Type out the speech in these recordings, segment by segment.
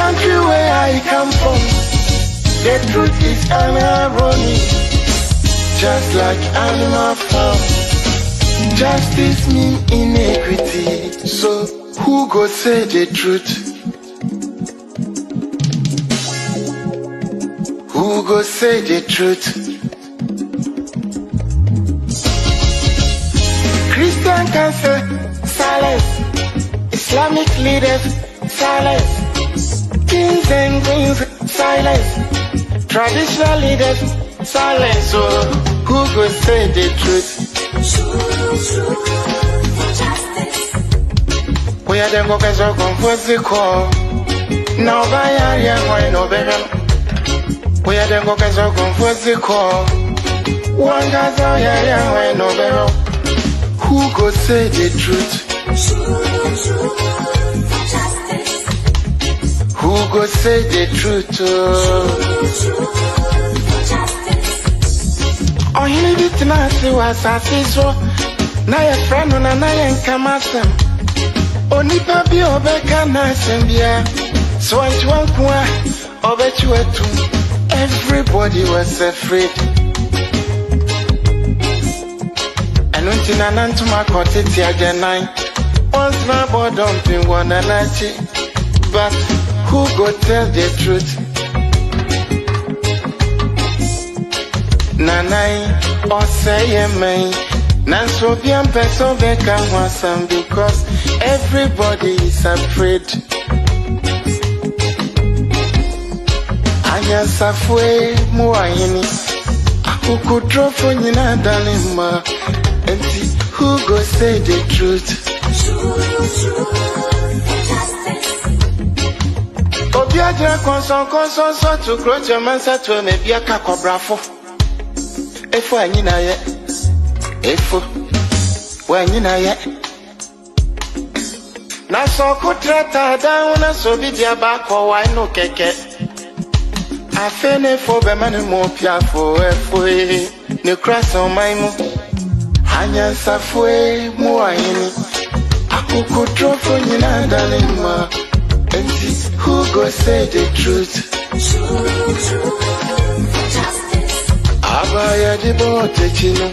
country where I come from, the truth is irony. Just like animal farm, justice mean inequity. So who go say the truth? Who go say the truth? Christian can say silence, Islamic leaders silence, kings and queens silence, traditional leaders silence. So who go say the truth? We are them go so confused the call. Now by area why no better. We are them go so confused the call. One guy's out here why no better. Who go say the truth? Who go say the truth? Oh, you need it to see what I see so. Now your friend on a come at them. Only papi obeka na sembia. So I want to bet you everybody was afraid. And until I to my cottage again, once my boy dumping one and but who go tell the truth? Nanai or say me. Nanso bien person beka wasam because everybody is afraid. Anya safwe muayini. Akukutro fonyina dalima. Who go say the truth? Obiaja konson so to cross your man sa to me bia kakobrafo. Efo anyina ye. Efo when you know yet. Na so kutrata down na so be dia back or why no keke. I fene for be man mo pia for efo ne cross on my mo. Hanya safwe mo ayini. Akukutro for nyina dalima. And who go say the truth? Abaya di bote chino.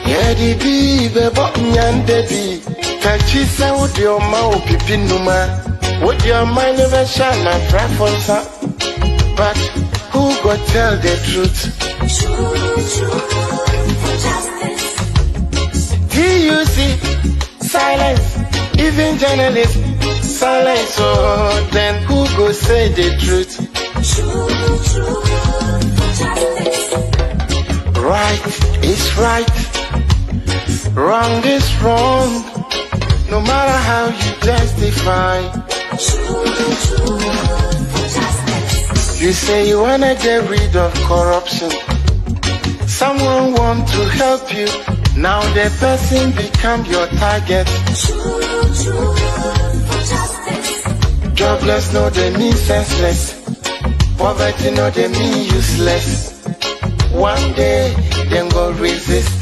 Yedi bi bebo nyande bi. Kachisa would your mouth pipinuma. Would your mind never shine my preference? But who go tell the truth? DUC silence, even journalists silence. So then who go say the truth? Right is right, wrong is wrong. No matter how you justify. You say you wanna get rid of corruption. Someone want to help you. Now the person become your target. Jobless no they mean senseless. Poverty no they mean useless. One day them go resist.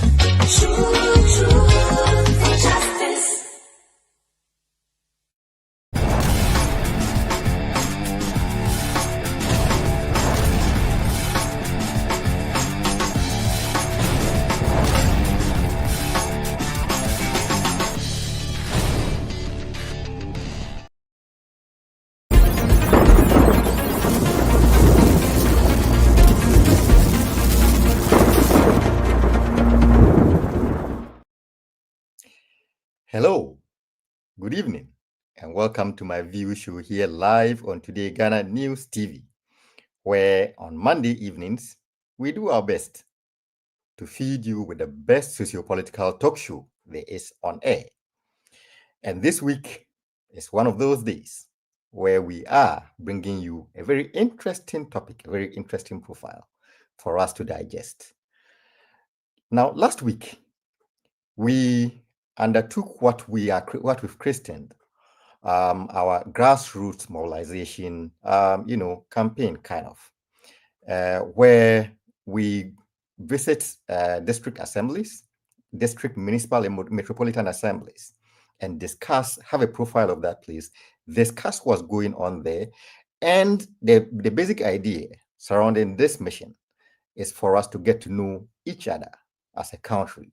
Hello, good evening, and welcome to MyView Show here live on TodayGhanaNews TV, where on Monday evenings, we do our best to feed you with the best socio-political talk show there is on air. And this week is one of those days where we are bringing you a very interesting topic, a very interesting profile for us to digest. Now, last week, we undertook what we've christened our grassroots mobilization, campaign kind of, where we visit district assemblies, district, municipal, and metropolitan assemblies, and have a profile of that place, discuss what's going on there, And the basic idea surrounding this mission is for us to get to know each other as a country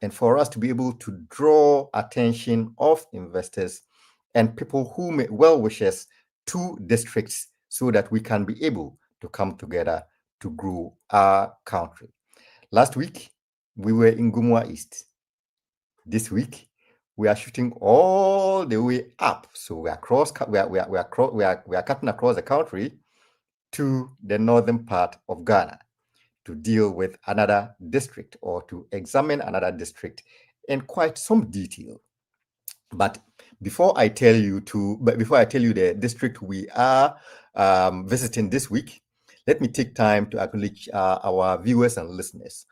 and for us to be able to draw attention of investors and people who may well wishes to districts so that we can be able to come together to grow our country. Last week, we were in Gumwa East. This week, we are shooting all the way up. So we are cutting across the country to the northern part of Ghana to deal with another district or to examine another district in quite some detail. But before I tell you the district we are visiting this week, let me take time to acknowledge our viewers and listeners.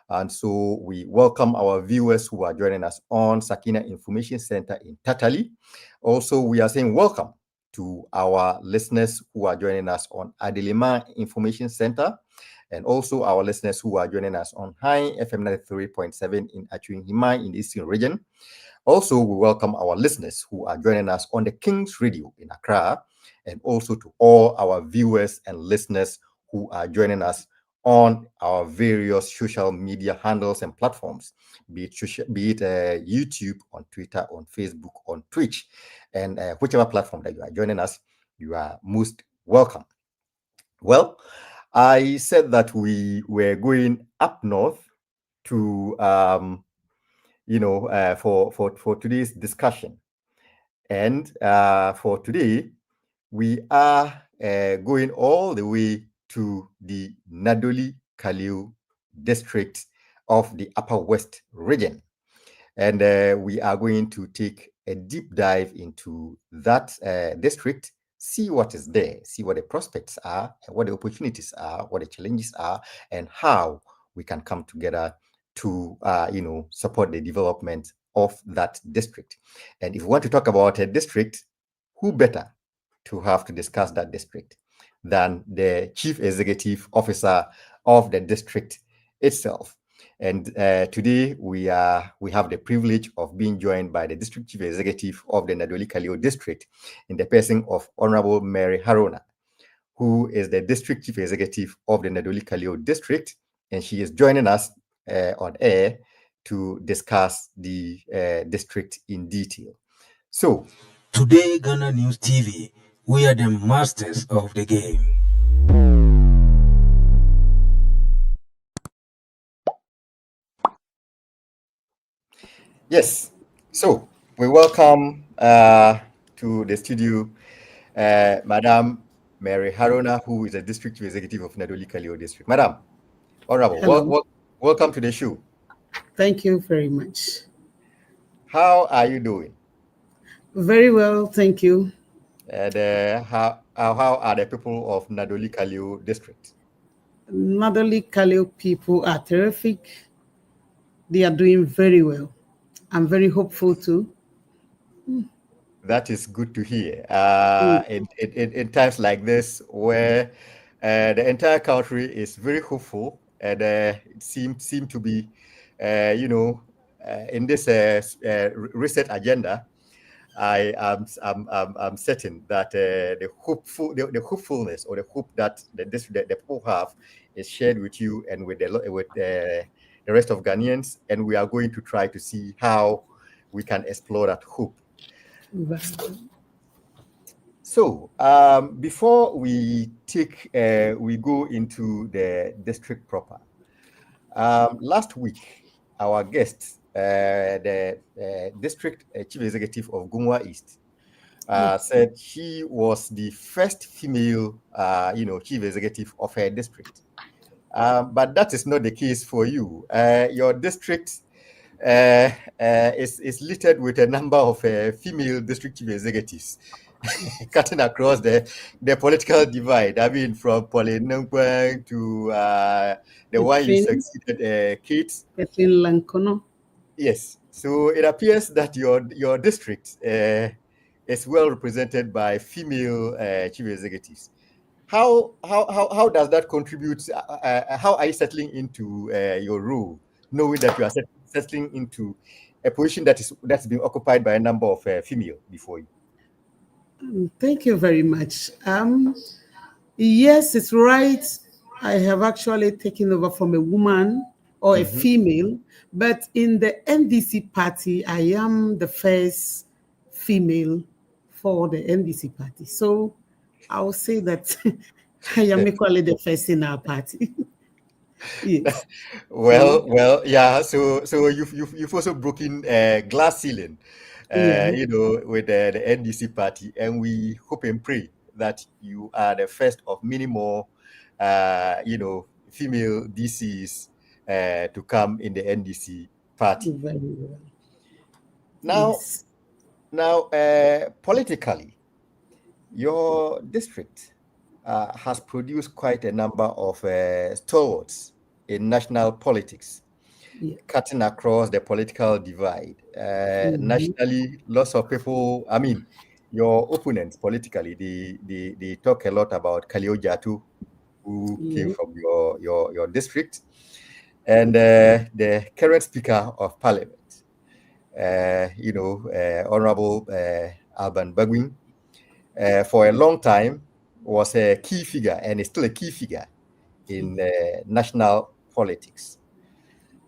And so we welcome our viewers who are joining us on Sakina Information Center in Tatali. Also, we are saying welcome to our listeners who are joining us on Adelima Information Center, and also our listeners who are joining us on High FM 93.7 in Achuin Himai in the Eastern region. Also, we welcome our listeners who are joining us on the King's Radio in Accra, and also to all our viewers and listeners who are joining us on our various social media handles and platforms, be it YouTube, on Twitter, on Facebook, on Twitch, and whichever platform that you are joining us, you are most welcome. Well, I said that we were going up north to, for today's discussion. And for today, we are going all the way to the Nadowli Kaleo district of the Upper West region. And we are going to take a deep dive into that district, see what is there, see what the prospects are, and what the opportunities are, what the challenges are, and how we can come together to, support the development of that district. And if we want to talk about a district, who better to have to discuss that district than the Chief Executive Officer of the district itself. And today we have the privilege of being joined by the District Chief Executive of the Nadowli Kaleo District in the person of Honorable Mary Haruna, who is the District Chief Executive of the Nadowli Kaleo District, and she is joining us on air to discuss the district in detail. So, Today Ghana News TV, we are the masters of the game. Yes, so we welcome to the studio Madam Mary Haruna, who is the District Chief Executive of Nadowli Kaleo District. Madam, honorable, welcome to the show. Thank you very much. How are you doing? Very well, thank you. And how are the people of Nadowli Kaleo District? Nadowli Kaleo people are terrific. They are doing very well. I'm very hopeful too. That is good to hear. In times like this, where the entire country is very hopeful, and it seem to be, in this reset agenda, I'm certain that the hopefulness or the hope that the people have is shared with you and with the rest of Ghanaians, and we are going to try to see how we can explore that hope. So before we go into the district proper, last week our guest, the district chief executive of Gumwa East, said she was the first female, chief executive of her district. But that is not the case for you. Your district is littered with a number of female district chief executives, cutting across the political divide. I mean, from Pauline Nungwang to the one you succeeded, Kate. Yes. So it appears that your district is well represented by female chief executives. How does that contribute? How are you settling into your role, knowing that you are settling into a position that's been occupied by a number of female before you? Thank you very much. Yes, it's right. I have actually taken over from a woman or a female, but in the NDC party, I am the first female for the NDC party. So I will say that I am equally the first in our party. Yes. So, Yeah. So you've also broken glass ceiling, yeah, with the NDC party, and we hope and pray that you are the first of many more, female DCs to come in the NDC party. very well. Now, Yes. politically, your district has produced quite a number of stalwarts in national politics, Yeah. cutting across the political divide. Mhm. Nationally, lots of people, I mean, your opponents politically, they talk a lot about Kaleo Jatu, who came Yeah. from your district, and the current Speaker of Parliament, Honorable Alban Bagwin, for a long time was a key figure and is still a key figure in national politics.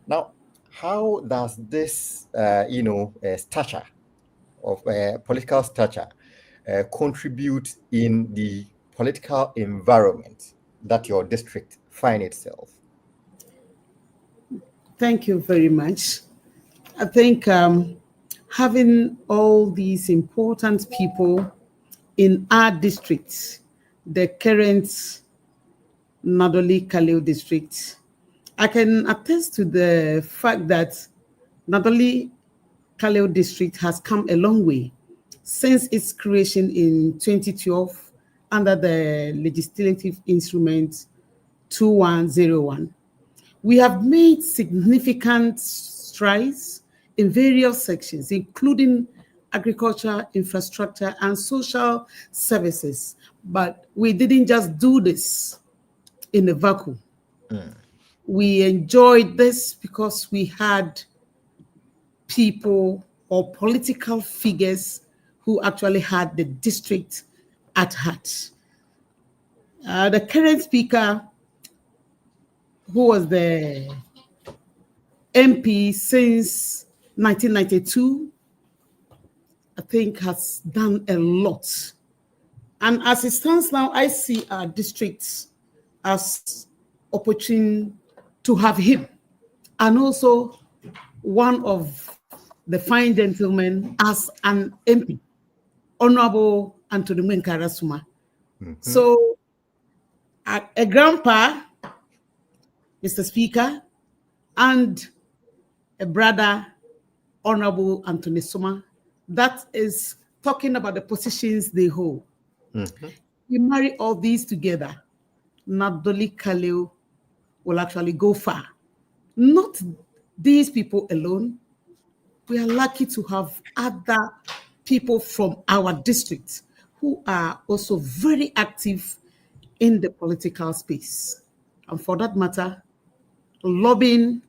Now, how does this, stature of political stature contribute in the political environment that your district find itself? Thank you very much. I think having all these important people in our district, the current Nadowli Kaleo district, I can attest to the fact that Nadowli Kaleo district has come a long way since its creation in 2012 under the legislative instrument 2101. We have made significant strides in various sections, including agriculture, infrastructure, and social services. But we didn't just do this in a vacuum. We enjoyed this because we had people or political figures who actually had the district at heart. The current speaker, who was the MP since 1992, I think has done a lot. And as it stands now, I see our districts as opportune to have him. And also one of the fine gentlemen as an MP, Honorable Anthony Mwenkarasuma. So a grandpa, Mr. Speaker, and a brother, Honorable Anthony Suma, that is talking about the positions they hold. You marry all these together, Nadowli Kaleo will actually go far. Not these people alone. We are lucky to have other people from our district who are also very active in the political space. And for that matter, lobbying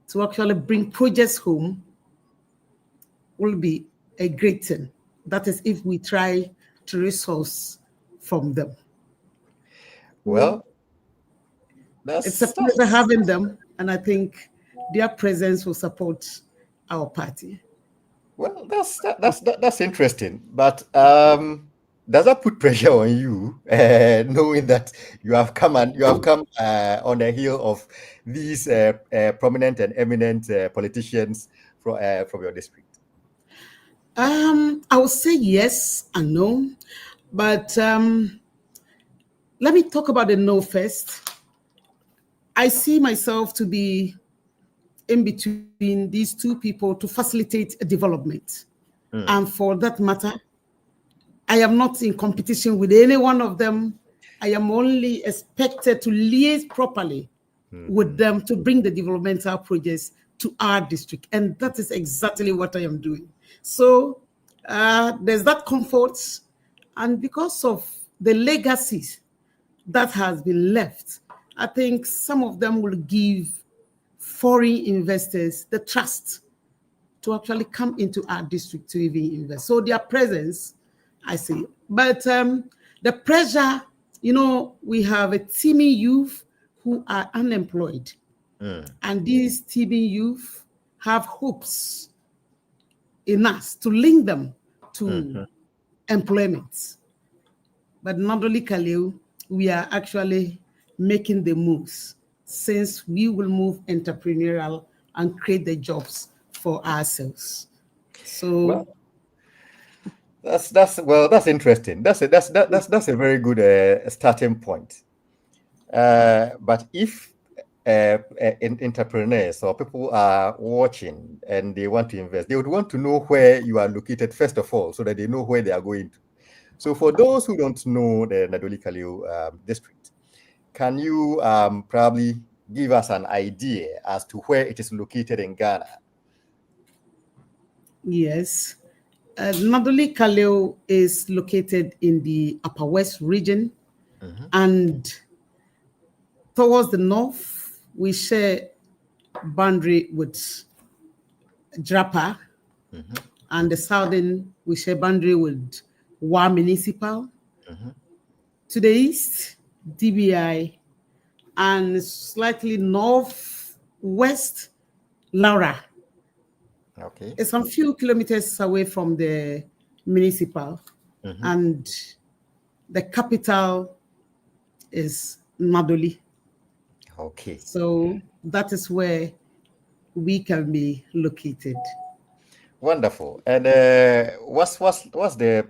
to actually bring projects home will be a great thing. That is if we try to resource from them. Well, It's a pleasure having them, and I think their presence will support our party. well, that's interesting. But does that put pressure on you, knowing that you have come on the heel of these prominent and eminent politicians from your district? I would say yes and no, but let me talk about the no first. I see myself to be in between these two people to facilitate a development. And for that matter, I am not in competition with any one of them. I am only expected to liaise properly with them to bring the developmental projects to our district. And that is exactly what I am doing. So there's that comfort. And because of the legacies that has been left, I think some of them will give foreign investors the trust to actually come into our district to even invest. So their presence, I see. But the pressure, we have a teeming youth who are unemployed. And these teeming youth have hopes in us to link them to employment. But Nadowli Kaleo, we are actually making the moves, since we will move entrepreneurial and create the jobs for ourselves. So that's interesting. That's a very good starting point. But if entrepreneurs or people are watching and they want to invest, they would want to know where you are located first of all, so that they know where they are going to. So for those who don't know the Nadowli Kaleo district, can you probably give us an idea as to where it is located in Ghana? Yes. Nadowli Kaleo is located in the Upper West region, and towards the north, we share boundary with Drapa, and the southern, we share boundary with Wa Municipal. To the east, DBI, and slightly northwest, Laura. Okay. It's some few kilometers away from the municipal, and the capital is Nadowli. Okay. So that is where we can be located. Wonderful. And what's the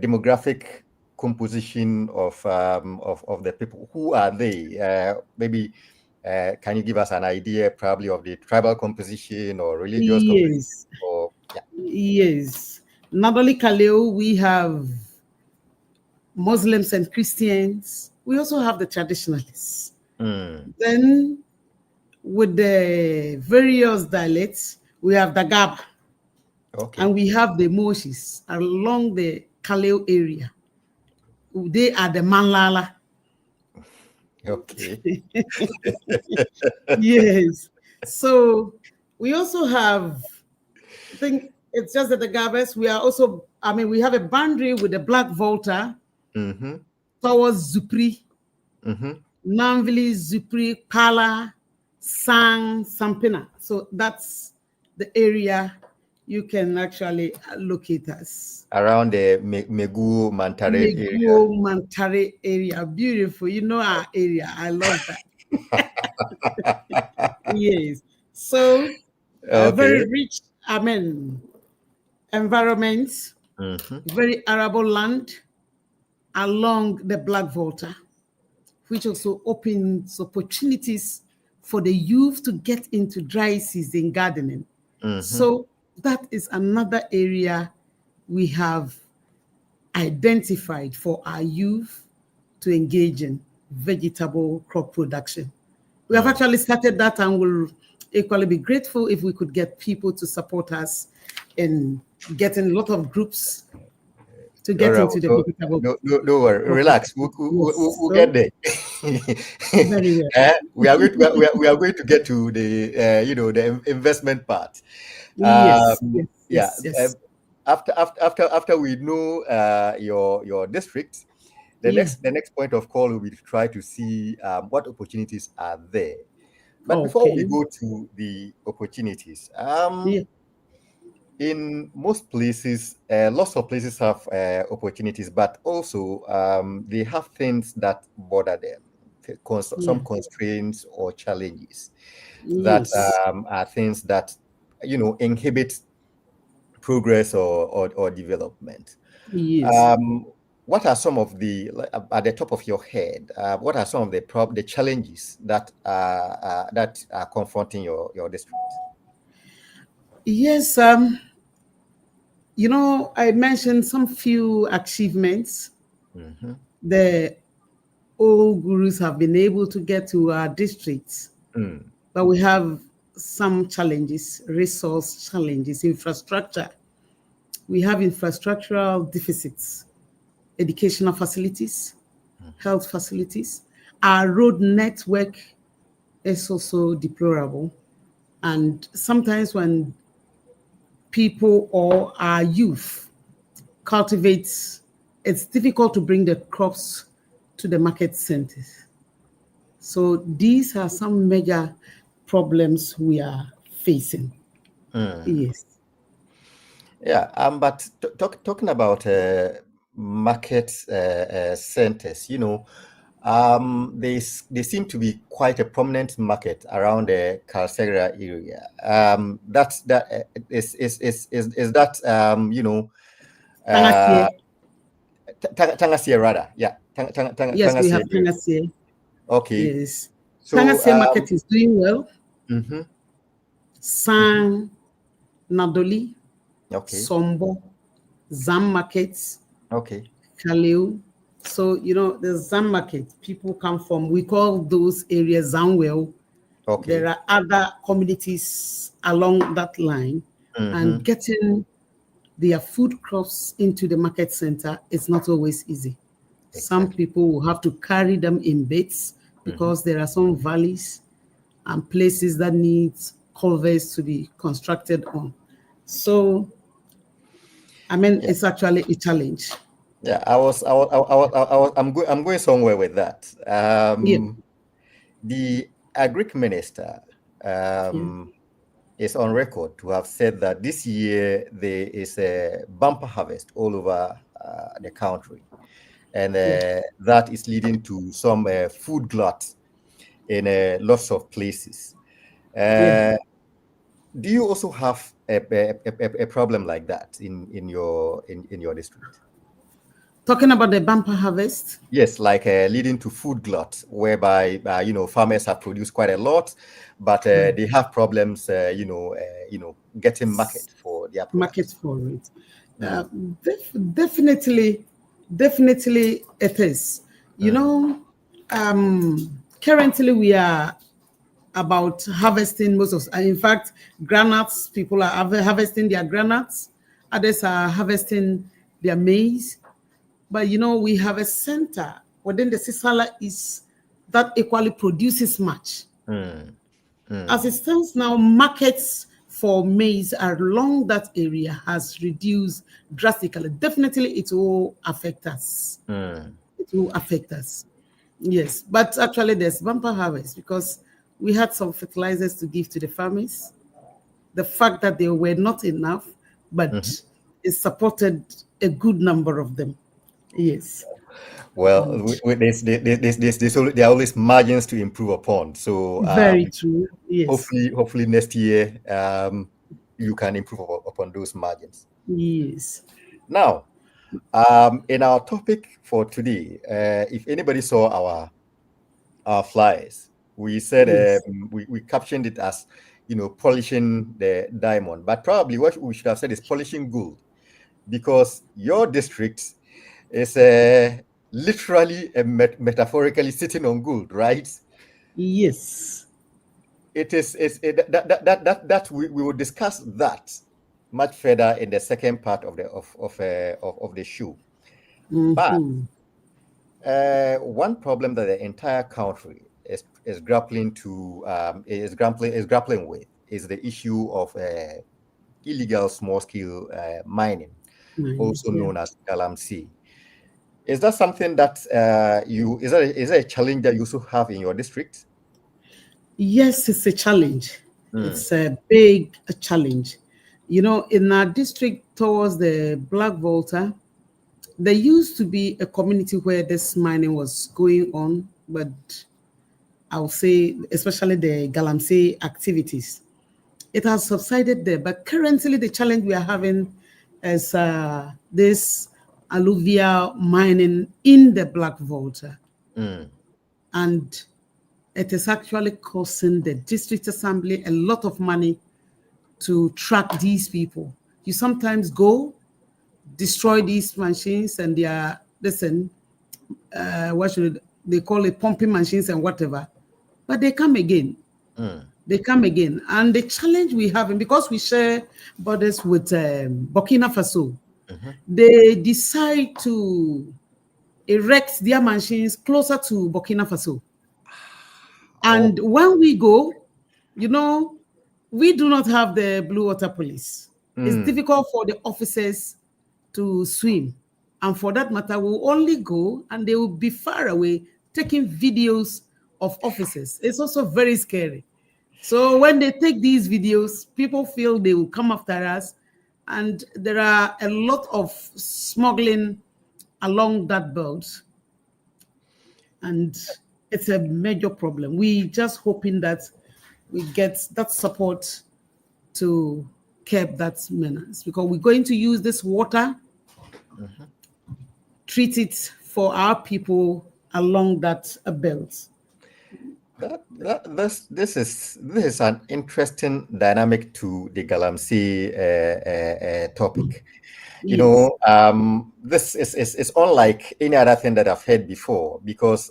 demographic composition of the people? Who are they? Maybe can you give us an idea, probably, of the tribal composition or religious composition? Yes. Or, Yes. Nadowli Kaleo, we have Muslims and Christians. We also have the traditionalists. Then, with the various dialects, we have Dagaba. Okay. And we have the Moshes along the Kaleo area. They are the Manlala. Okay. Yes. So we also have, I think it's just that the Gabas, we are also, we have a boundary with the Black Volta towards Zupri, Namvili, Zupri, Pala, Sang, Sampina. So that's the area you can actually locate us. Around the Megu Mantare area. Megu Mantare area. Beautiful. You know our area. I love that. Yes. So, very rich, environment, very arable land along the Black Volta, which also opens opportunities for the youth to get into dry season gardening. So that is another area we have identified for our youth to engage in vegetable crop production. We have actually started that, and will equally be grateful if we could get people to support us in getting a lot of groups to get into the vegetable. No worry, relax. We'll get there. Very well. We are going to get to the the investment part. Yes. After we know your district, the next point of call will be to try to see what opportunities are there. But before we go to the opportunities, in most places, lots of places have opportunities, but also they have things that bother them, some constraints or challenges that are things that inhibit progress or development. Yes. What are some of the, at the top of your head, what are some of the challenges that are confronting your district? Yes, I mentioned some few achievements. The old gurus have been able to get to our districts, but we have some challenges, resource challenges, infrastructure. We have infrastructural deficits, educational facilities, health facilities. Our road network is also deplorable. And sometimes when people or our youth cultivate it's difficult to bring the crops to the market centers. So these are some major problems we are facing. Yes. Yeah, but talking about market centers, they seem to be quite a prominent market around the Calcegra area. Is that Tangasie. Tangasie rather? Yeah, Yes, we Tangasie. have Tangasie. Okay, Yes. so Tangasie market is doing well. mhm, San Nadoli, okay, Sombo, Zam markets, okay, Kaleo. So, the Zam market, people come from, we call those areas Zamwell. There okay. are other communities along that line, and Mm-hmm. getting their food crops into the market center is not always easy. Some Exactly. people will have to carry them in beds because there are some valleys and places that need culverts to be constructed on. So, I mean, Yeah. it's actually a challenge. Yeah, I'm going somewhere with that. Yeah, The agric minister yeah, is on record to have said that this year there is a bumper harvest all over the country, and yeah, that is leading to some food glut in lots of places. yeah. Uh, do you also have a problem like that in your district? Talking about the bumper harvest. Yes, like leading to food glut, whereby farmers have produced quite a lot, but Right. they have problems, getting market for their Market products. for it. Uh, Mm, definitely, definitely it is. mm, Currently we are about harvesting most of, in fact, granules, people are harvesting their granules, others are harvesting their maize. But we have a center within the Sisala East that equally produces much. mm, As it mm, stands now, markets for maize along that area has reduced drastically. Definitely, it will affect us. mm. It will affect us. Yes, but actually, there's bumper harvest because we had some fertilizers to give to the farmers. The fact that they were not enough, but Mhm. it supported a good number of them. Yes. Well, And there are always margins to improve upon. So very true. Yes. hopefully next year you can improve upon those margins. Yes. Now, in our topic for today, if anybody saw our flyers, we said Yes. we captioned it as polishing the diamond, but probably what we should have said is polishing gold, because your district is literally and metaphorically sitting on gold, right? Yes. It is that we will discuss that much further in the second part of the show. But Mm-hmm. one problem that the entire country is grappling with is the issue of illegal small scale mining, also Yeah. known as galamsey. Is that something that is that a challenge that you also have in your district? Yes, it's a challenge. Mm, It's a big challenge. In our district towards the Black Volta, there used to be a community where this mining was going on, but I would say, especially the Galamsey activities, it has subsided there. But currently, the challenge we are having is this alluvial mining in the Black Volta. mm, And it is actually costing the district assembly a lot of money to track these people. You sometimes go, destroy these machines, and they are, listen, what should they call it, pumping machines and whatever, but they come again. mm, They come again. And the challenge we have, and because we share borders with Burkina Faso, mhm. they decide to erect their machines closer to Burkina Faso. And Oh, when we go, we do not have the blue water police. It's mm, difficult for the officers to swim And for that matter, will only go and they will be far away taking videos of officers. It's also very scary. So when they take these videos, people feel they will come after us. And there are a lot of smuggling along that belt. And it's a major problem. We just hoping that we get that support to curb that menace, because we're going to use this water, treat it for our people along that belt. This is an interesting dynamic to the Galamsey topic. You know, this is unlike any other thing that I've heard before, because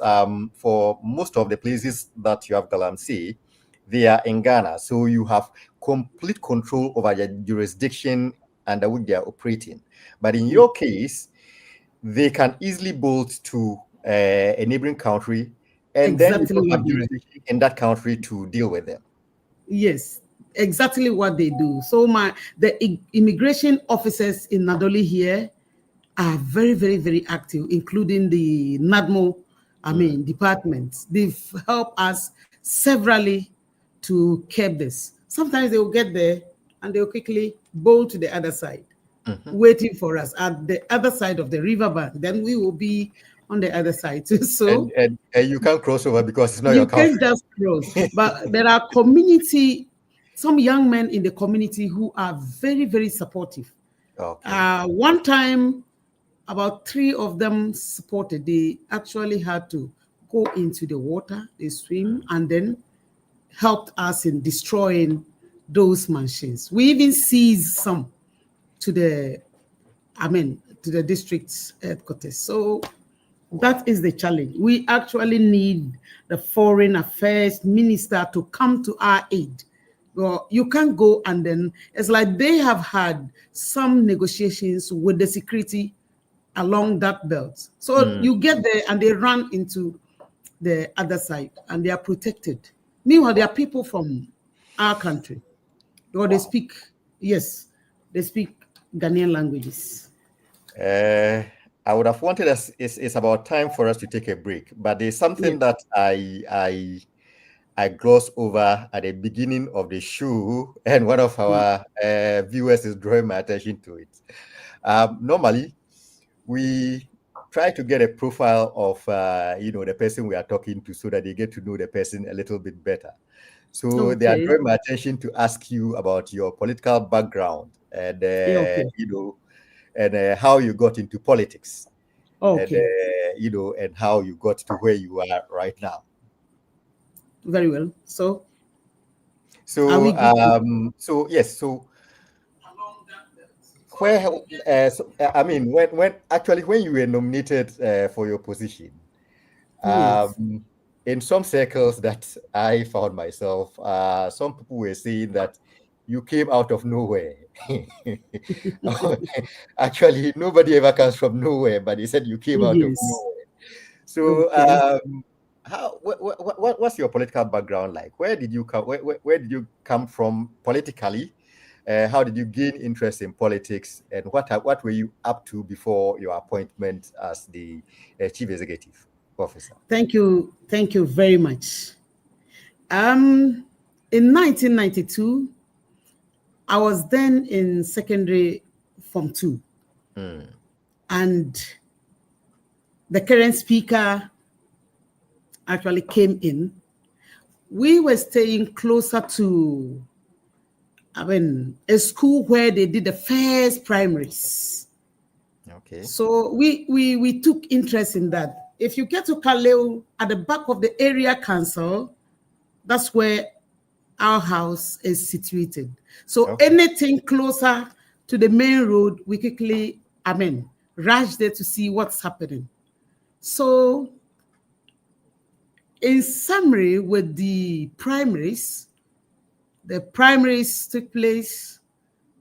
for most of the places that you have Galamsey, they are in Ghana, so you have complete control over your jurisdiction under which they are operating. But in your case, they can easily bolt to a neighboring country, and then you don't have jurisdiction in that country to deal with them. Yes, exactly what they do. So the immigration officers in Nadowli here are very, very, very active, including the NADMO, departments. They've helped us severally to curb this. Sometimes they will get there and they'll quickly bolt to the other side, waiting for us at the other side of the riverbank. Then we will be on the other side too. So and you can't cross over because it's not your country. You can't just cross. But there are some young men in the community who are very, very supportive. Okay. One time, about 3 of them supported. They actually had to go into the water, they swim, and then helped us in destroying those machines. We even seized some to the district headquarters. So that is the challenge. We actually need the foreign affairs minister to come to our aid. Well, you can't go and then, it's like they have had some negotiations with the security along that belt. So you get there and they run into the other side and they are protected. Meanwhile, there are people from our country. Or they speak Ghanaian languages. I would have wanted us. It's about time for us to take a break, but there's something that I glossed over at the beginning of the show, and one of our viewers is drawing my attention to it. Normally, we try to get a profile of the person we are talking to, so that they get to know the person a little bit better. So they are drawing my attention to ask you about your political background and and how you got into politics, and and how you got to where you are right now. Very well. So yes. So where? When you were nominated for your position, in some circles that I found myself, some people were saying that you came out of nowhere. Actually, nobody ever comes from nowhere, but they said you came out of nowhere. So, what's your political background like? Where did you come? Where did you come from politically? How did you gain interest in politics? And what were you up to before your appointment as the chief executive officer? Thank you very much. In 1992. I was then in secondary Form 2. And the current speaker actually came in. We were staying closer to, a school where they did the first primaries. Okay. So we took interest in that. If you get to Kaleo, at the back of the area council, that's where our house is situated. So anything closer to the main road, we quickly, rush there to see what's happening. So in summary, with the primaries took place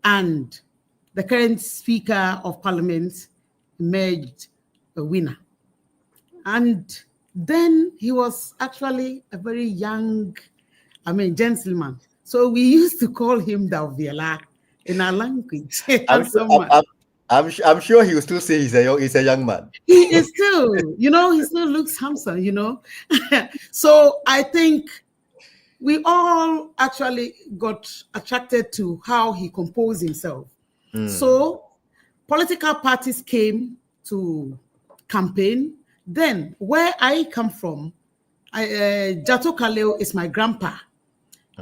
and the current Speaker of Parliament emerged a winner. And then he was actually a very young gentleman. So we used to call him Dauviela in our language. I'm I'm sure he will still say he's a young man. He is still, he still looks handsome, So I think we all actually got attracted to how he composed himself. So political parties came to campaign. Then where I come from, Jato Kaleo is my grandpa.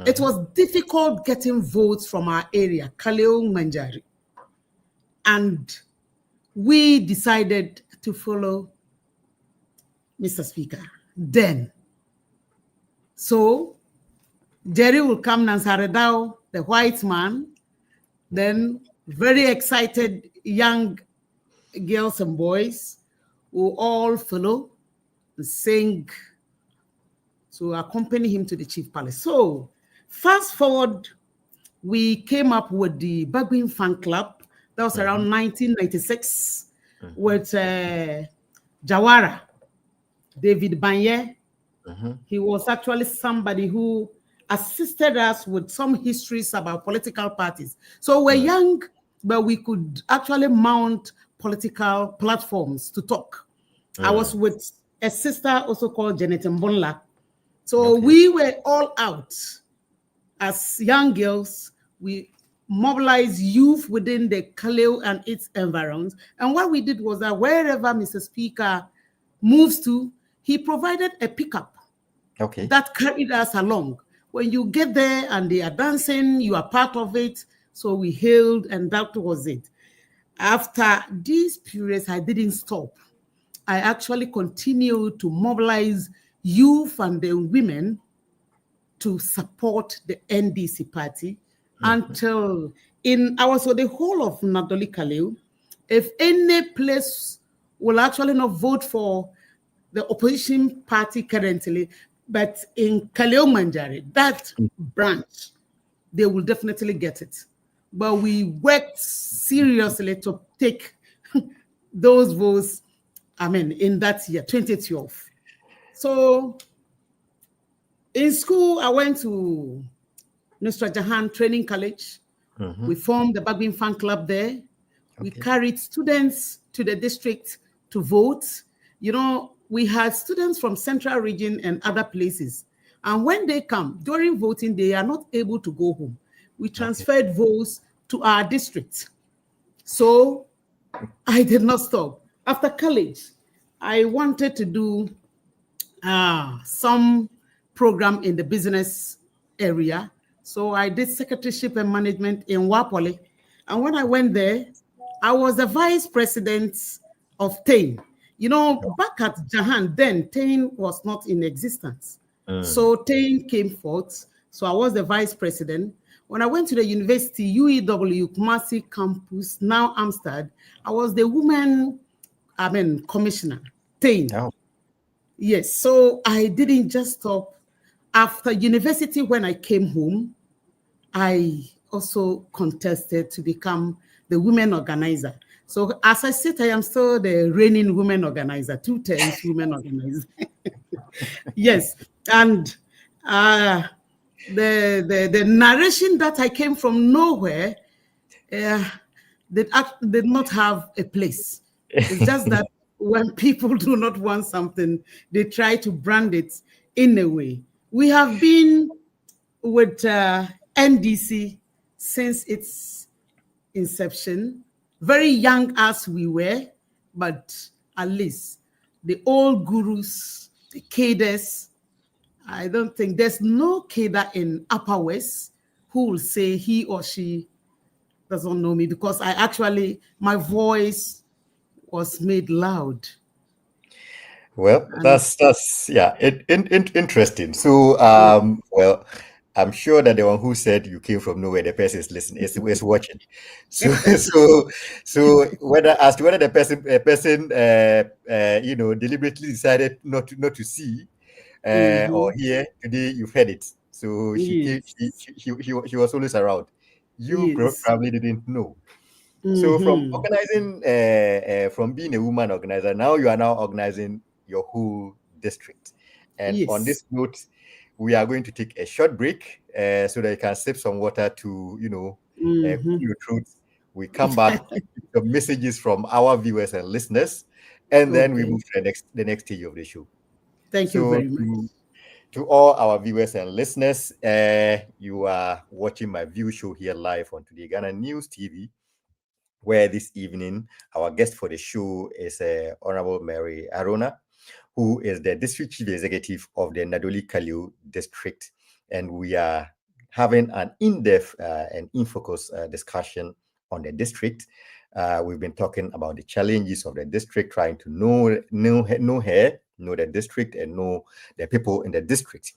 It was difficult getting votes from our area, Kaleo Manjari. And we decided to follow Mr. Speaker. Then, so Jerry will come, Nansaredao, the white man, then very excited young girls and boys will all follow and sing to accompany him to the chief palace. So fast forward, we came up with the Bagwin Fan Club. That was around 1996 with Jawara, David Banye. He was actually somebody who assisted us with some histories about political parties. So we're young, but we could actually mount political platforms to talk. I was with a sister also called Janet Mbonla. So we were all out as young girls. We mobilized youth within the Kaleo and its environs. And what we did was that wherever Mr. Speaker moves to, he provided a pickup that carried us along. When you get there and they are dancing, you are part of it. So we hailed, and that was it. After these periods, I didn't stop. I actually continued to mobilize youth and the women to support the NDC party until so the whole of Nadowli Kaleo, if any place will actually not vote for the opposition party currently, but in Kaleo Manjari, that branch, they will definitely get it. But we worked seriously to take those votes, in that year, 2012. So in school, I went to Nusrat Jahan Training College. We formed the Bagwin Fan Club there. We carried students to the district to vote. We had students from Central Region and other places. And when they come, during voting, they are not able to go home. We transferred votes to our district. So I did not stop. After college, I wanted to do some program in the business area. So I did secretaryship and management in Wapole. And when I went there, I was the vice president of TAIN. Back at Jahan, then TAIN was not in existence. So TAIN came forth. So I was the vice president. When I went to the university, UEW Kumasi campus, now Amsterdam, I was the woman, commissioner, TAIN. Yes, so I didn't just stop. After university, when I came home, I also contested to become the women organizer. So as I said, I am still the reigning women organizer, 2 times women organizer. Yes, and the narration that I came from nowhere did not have a place. It's just that when people do not want something, they try to brand it in a way. We have been with NDC since its inception, very young as we were, but at least the old gurus, the cadres, I don't think there's no cadre in Upper West who will say he or she doesn't know me, because my voice was made loud. Well, that's interesting. So, well, I'm sure that the one who said you came from nowhere, the person is listening, is watching. So, so whether the person, deliberately decided not to see or hear today, you've heard it. So he was always around. You probably didn't know. So from organizing, from being a woman organizer, now you are now organizing your whole district. And on this note, we are going to take a short break so that you can sip some water to, cool your throat. We come back to the messages from our viewers and listeners, and then we move to the next stage of the show. Thank you very much. To all our viewers and listeners, you are watching MyView Show here live on Today Ghana News TV, where this evening our guest for the show is Honorable Mary Haruna, who is the District Chief Executive of the Nadowli Kaleo District, and we are having an in-depth and in-focus discussion on the district. We've been talking about the challenges of the district, trying to know the district and know the people in the district.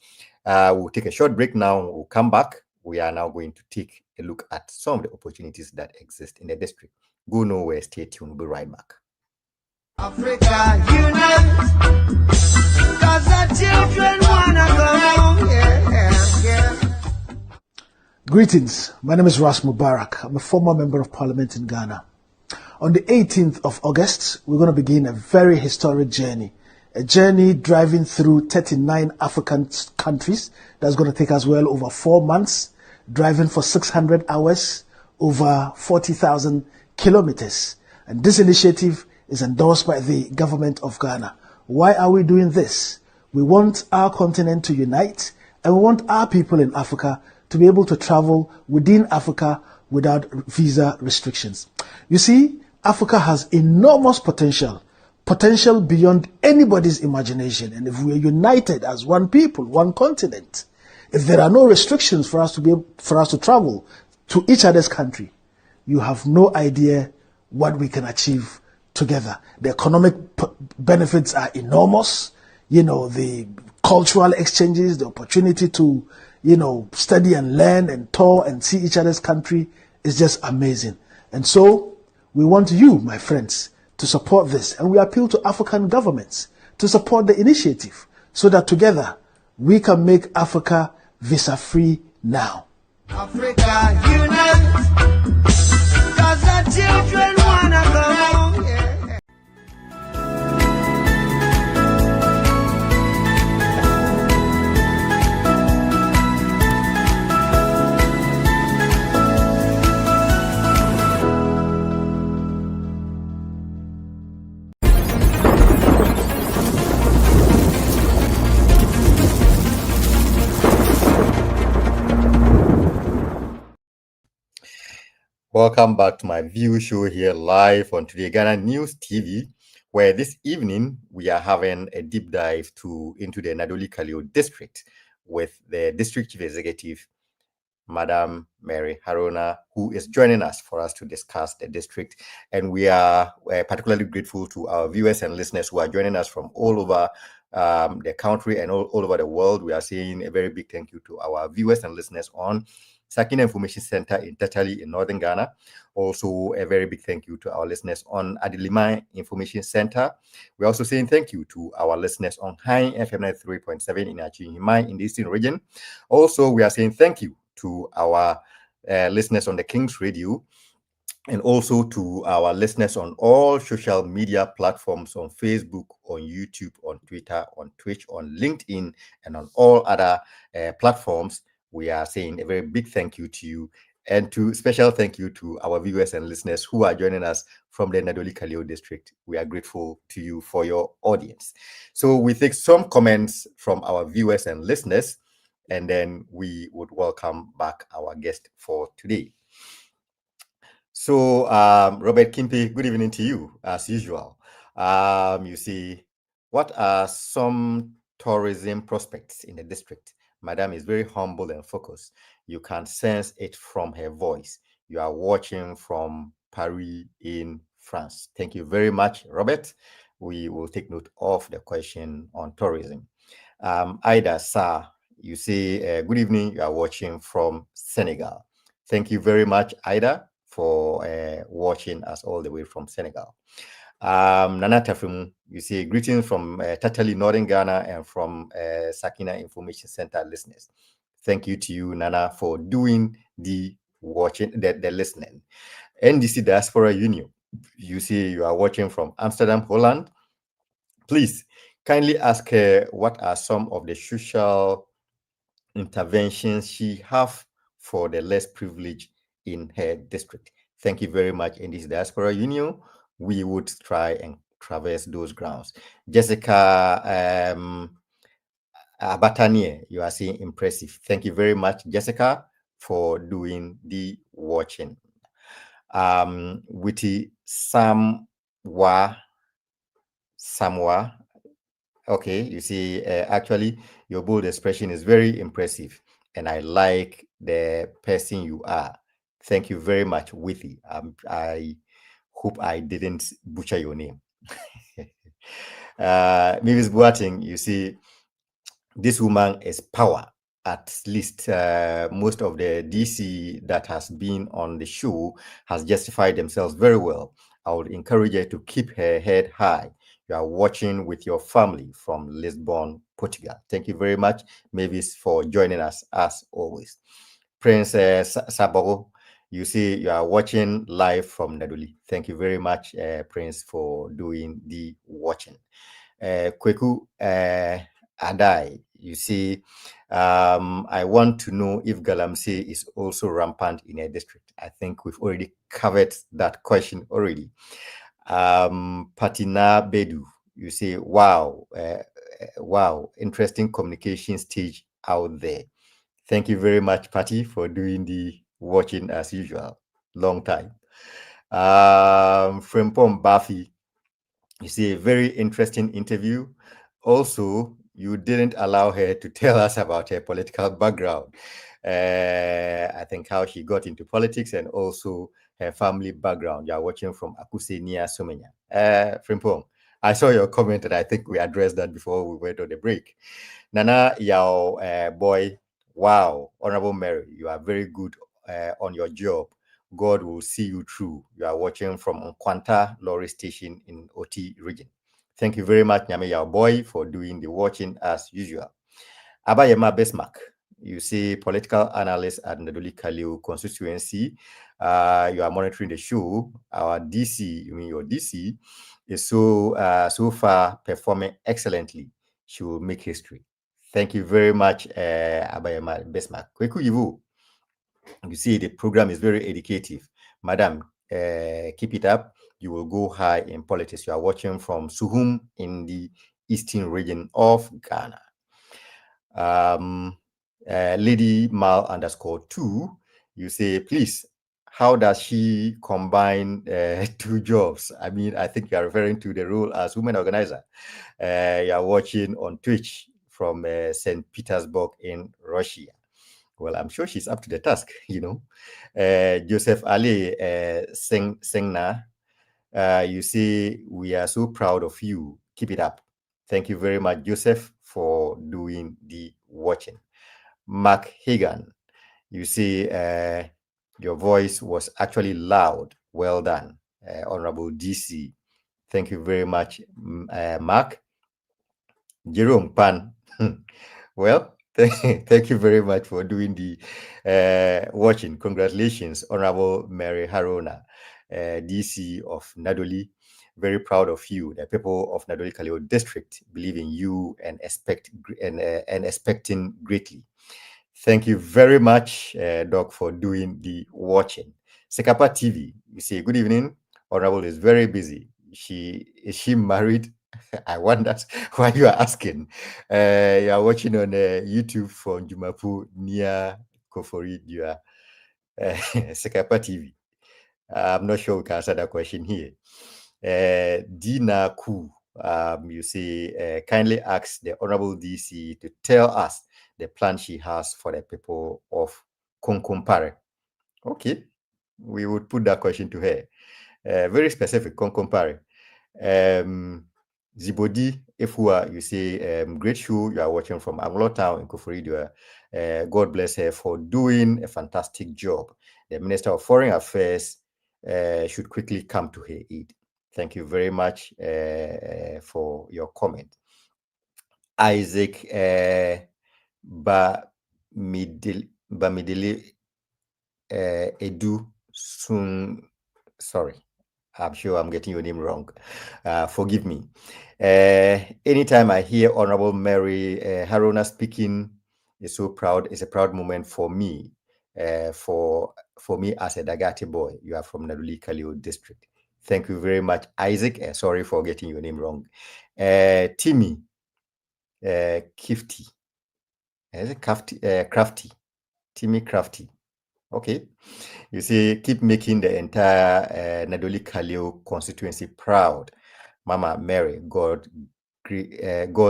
We'll take a short break now. We'll come back. We are now going to take a look at some of the opportunities that exist in the district. Go nowhere, stay tuned. We'll be right back. Africa unite, 'cause the children wanna go home. Yeah. Greetings, my name is Ras Mubarak. I'm a former member of parliament in Ghana. On the 18th of August, we're going to begin a very historic journey. A journey driving through 39 African countries. That's going to take us well over 4 months, driving for 600 hours, over 40,000 kilometers. And this initiative is endorsed by the government of Ghana. Why are we doing this? We want our continent to unite, and we want our people in Africa to be able to travel within Africa without visa restrictions. You see, Africa has enormous potential beyond anybody's imagination. And if we are united as one people, one continent, if there are no restrictions for us to travel to each other's country, you have no idea what we can achieve together. The economic benefits are enormous. The cultural exchanges, the opportunity to, study and learn and tour and see each other's country is just amazing. And so we want you, my friends, to support this. And we appeal to African governments to support the initiative so that together we can make Africa visa-free now. Africa unite, 'cause the children wanna go home. Yeah. Welcome back to MyView Show here live on Today Ghana News TV, where this evening we are having a deep dive into the Nadowli Kaleo district with the District Chief Executive, Madam Mary Haruna, who is joining us for us to discuss the district. And we are particularly grateful to our viewers and listeners who are joining us from all over the country and all over the world. We are saying a very big thank you to our viewers and listeners on Sakina Information Center in Tatali in Northern Ghana. Also, a very big thank you to our listeners on Adelimai Information Center. We're also saying thank you to our listeners on High FM 93.7 in Achihimai in the Eastern region. Also, we are saying thank you to our listeners on the King's Radio, and also to our listeners on all social media platforms, on Facebook, on YouTube, on Twitter, on Twitch, on LinkedIn, and on all other platforms. We are saying a very big thank you to you, and special thank you to our viewers and listeners who are joining us from the Nadowli Kaleo district. We are grateful to you for your audience. So we take some comments from our viewers and listeners, and then we would welcome back our guest for today. So, Robert Kimpe, good evening to you, as usual. You see, what are some tourism prospects in the district? Madam is very humble and focused. You can sense it from her voice. You are watching from Paris in France. Thank you very much, Robert. We will take note of the question on tourism. Ida Sa, you say, good evening. You are watching from Senegal. Thank you very much, Ida, for watching us all the way from Senegal. Nana Tafrimu, you say greetings from Tatali, Northern Ghana, and from Sakina Information Center listeners. Thank you to you, Nana, for doing the watching, the listening. NDC Diaspora Union, you say you are watching from Amsterdam, Holland. Please kindly ask her what are some of the social interventions she have for the less privileged in her district. Thank you very much. In this Diaspora Union, we would try and traverse those grounds. Jessica Abatanie, you are saying impressive. Thank you very much, Jessica, for doing the watching. Witty Samwa, okay, you see, actually, your bold expression is very impressive, and I like the person you are. Thank you very much, Witty. I hope I didn't butcher your name. Mrs. Boating, you see, this woman is power. At least most of the DC that has been on the show has justified themselves very well. I would encourage her to keep her head high. You are watching with your family from Lisbon, Portugal. Thank you very much, Mavis, for joining us as always. Prince Saboro, you see, you are watching live from Nadowli. Thank you very much, Prince, for doing the watching. Kweku Adai, you see, I want to know if Galamsey is also rampant in a district. I think we've already covered that question already. Patina Bedu, you say, wow, wow, interesting communication stage out there. Thank you very much, Patty, for doing the watching as usual. Long time. Frimpom Bafi, you see, a very interesting interview. Also, you didn't allow her to tell us about her political background. I think how she got into politics and also her family background. You are watching from Akuse near Somenya. Frimpom, I saw your comment and I think we addressed that before we went on the break. Nana Yao, boy, wow, Honorable Mary, you are very good on your job. God will see you through. You are watching from Nkwanta Lorry Station in Oti region. Thank you very much, Nyame Yao Boy, for doing the watching as usual. Abayema Besmark, you see political analyst at Nadowli Kaleo constituency. You are monitoring the show. Our DC, you mean your DC, is so far performing excellently. She will make history. Thank you very much, Abayema Besmark. Kweku Yivu, you see the program is very educative. Madam, keep it up. You will go high in politics. You are watching from Suhum in the eastern region of Ghana. Lady Mal _2, you say, please, how does she combine two jobs? I mean, I think you are referring to the role as women organizer. You are watching on Twitch from St. Petersburg in Russia. Well, I'm sure she's up to the task, you know. Joseph Ali Sengna, you say, we are so proud of you. Keep it up. Thank you very much, Joseph, for doing the watching. Mark Hagan, you see, your voice was actually loud. Well done, Honorable DC. Thank you very much, Mark. Jerome Pan, well, thank you very much for doing the watching. Congratulations, Honorable Mary Haruna, DC of Nadowli. Very proud of you. The people of Nadowli Kaleo district believe in you and expecting greatly. Thank you very much, Doc, for doing the watching. Sekapa TV, you say, good evening. Honorable is very busy. Is she married? I wonder why you are asking. You are watching on YouTube from Jumapu near Kofori Dua, Sekapa TV. I'm not sure we can answer that question here. Dina Ku, you say, kindly ask the Honorable DC to tell us the plan she has for the people of Konkompare. Okay, we would put that question to her. Very specific, Konkompare. Zibodi Efua, you say, great show. You are watching from Anglo Town in Koforidua. God bless her for doing a fantastic job. The Minister of Foreign Affairs should quickly come to her aid. Thank you very much for your comment. Isaac Bamidele Edu Sun, sorry, I'm sure I'm getting your name wrong. Forgive me. Anytime I hear Honorable Mary Haruna speaking, it's so proud. It's a proud moment for me. for me as a Dagati boy. You are from Nadowli Kaleo district. Thank you very much, Isaac. Sorry for getting your name wrong. Timmy Kifty. Is it Crafty? Timmy Crafty. Okay. You see, keep making the entire Nadowli Kaleo constituency proud. Mama Mary, God's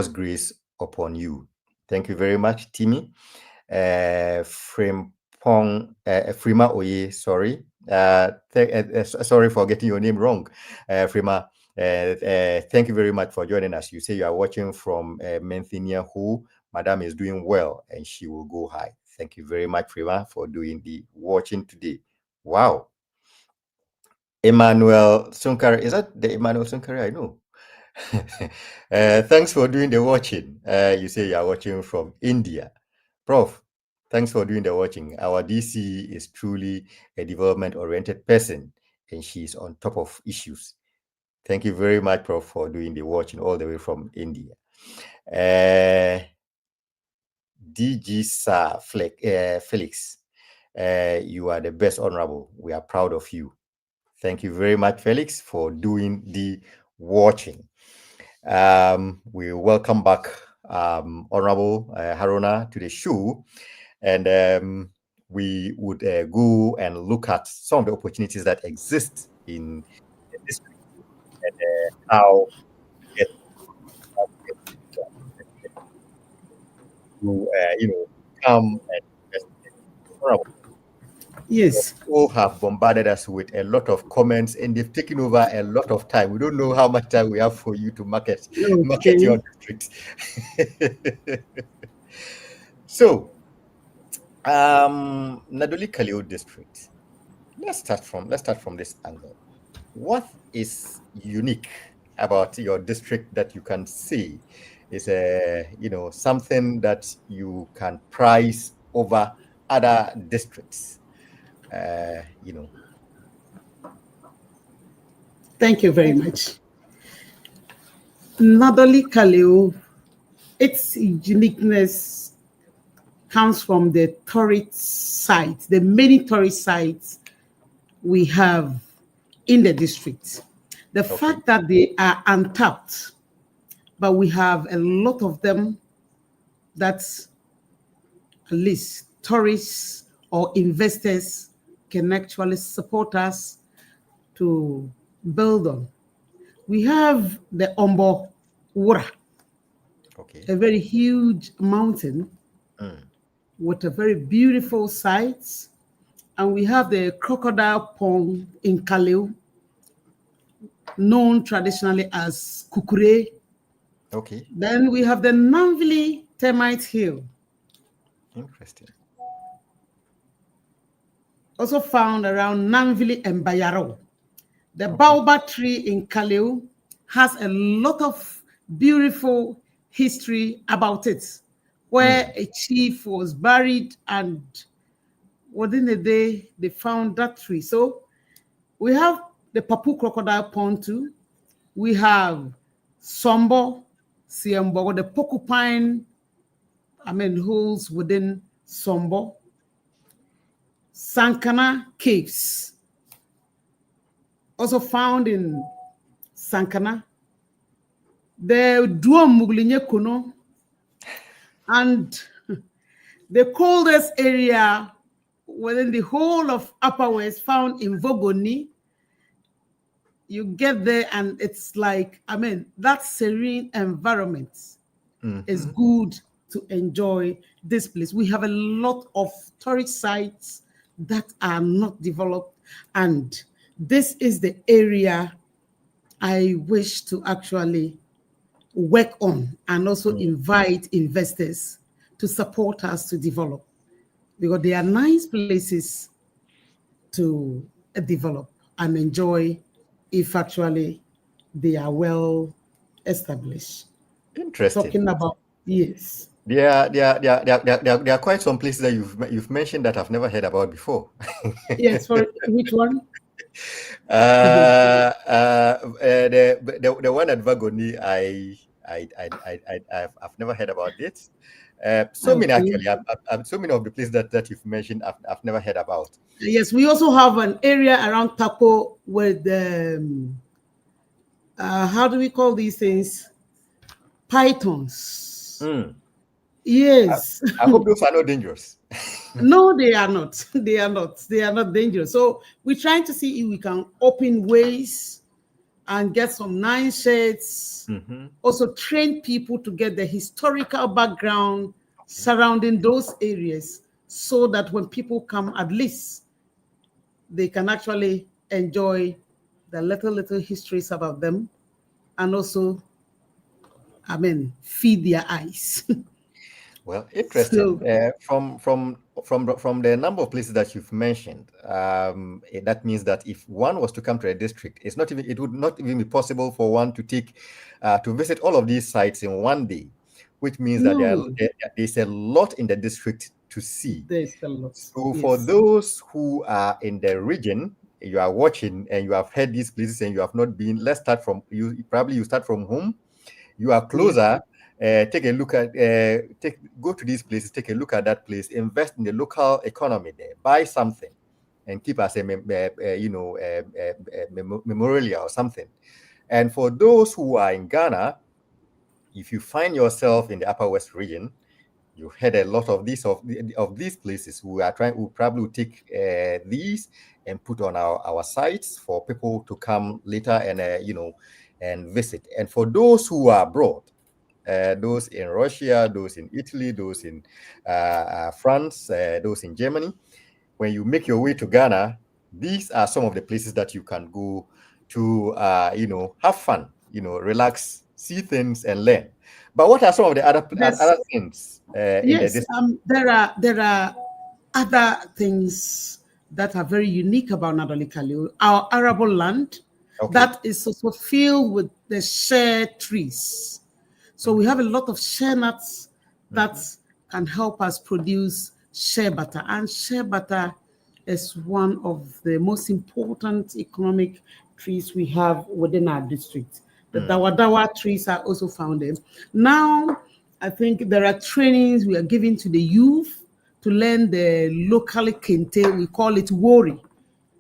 grace upon you. Thank you very much, Timmy. Frima Oye, sorry. Sorry for getting your name wrong. Frima, thank you very much for joining us. You say you are watching from Menthinia, who Madam is doing well and she will go high. Thank you very much, Frima, for doing the watching today. Wow. Emmanuel Sunkari, is that the Emmanuel Sunkari I know? Thanks for doing the watching. You say you are watching from India. Prof, thanks for doing the watching. Our DC is truly a development-oriented person and she's on top of issues. Thank you very much, Prof, for doing the watching all the way from India. DG Sir Felix, you are the best honorable. We are proud of you. Thank you very much, Felix, for doing the watching. We welcome back Honorable Haruna to the show, and we would go and look at some of the opportunities that exist in the district and how to come and invest. Honorable. Yes. People have bombarded us with a lot of comments and they've taken over a lot of time. We don't know how much time we have for you to market your district. So, Nadowli Kaleo district. Let's start from this angle. What is unique about your district that you can see is something that you can prize over other districts? Thank you very much. Nadowli Kaleo, its uniqueness comes from the tourist sites, the many tourist sites we have in the district. The fact that they are untapped, but we have a lot of them that at least tourists or investors can actually support us to build on. We have the Ombo Wura, a very huge mountain with a very beautiful sights. And we have the Crocodile Pond in Kaleo, known traditionally as Kukure. Then we have the Namvili Termite Hill. Interesting. Also found around Namvili and Bayaro. The baobab tree in Kaleo has a lot of beautiful history about it, where a chief was buried and within a day they found that tree. So we have the Papu Crocodile Pond too. We have Sombo, Siambo, the porcupine, holes within Sombo. Sankana Caves, also found in Sankana. The Duom Muglinye Kuno, and the coldest area within the whole of Upper West found in Vogoni. You get there and it's like, that serene environment is good to enjoy this place. We have a lot of tourist sites that are not developed, and this is the area I wish to actually work on and also invite investors to support us to develop, because they are nice places to develop and enjoy if actually they are well established. Interesting. Talking about, yes. There are quite some places that you've mentioned that I've never heard about before. Yes, for which one? The one at Vagoni, I've never heard about it. So many Okay. actually. So many of the places that you've mentioned, I've never heard about. Yes, we also have an area around Tapo with how do we call these things? Pythons. Mm. Yes. I hope those are not dangerous. No, they are not. They are not. They are not dangerous. So we're trying to see if we can open ways and get some nice sheds. Mm-hmm. Also train people to get the historical background surrounding those areas so that when people come, at least they can actually enjoy the little histories about them and also, feed their eyes. Well, interesting. So, From the number of places that you've mentioned, that means that if one was to come to a district, it would not even be possible for one to take to visit all of these sites in one day, which means that no, there's a lot in the district to see. there's a lot. So for Yes. those who are in the region, you are watching and you have heard these places and you have not been, let's start from you. Probably you start from home. You are closer. Take a look at go to these places, take a look at that place, invest in the local economy there, buy something, and keep as a memorial or something. And for those who are in Ghana, if you find yourself in the Upper West region, you heard a lot of these places. We probably will take these and put on our sites for people to come later and and visit. And for those who are abroad, those in Russia, those in Italy, those in France, those in Germany, when you make your way to Ghana, these are some of the places that you can go to, have fun, relax, see things, and learn. But what are some of the other things in the Yes, district? there are other things that are very unique about Nadowli Kaleo. Our arable land, that is also filled with the share trees. So we have a lot of share nuts that can help us produce share butter. And share butter is one of the most important economic trees we have within our district. The dawa trees are also found there. Now, I think there are trainings we are giving to the youth to learn the local kente. We call it wori.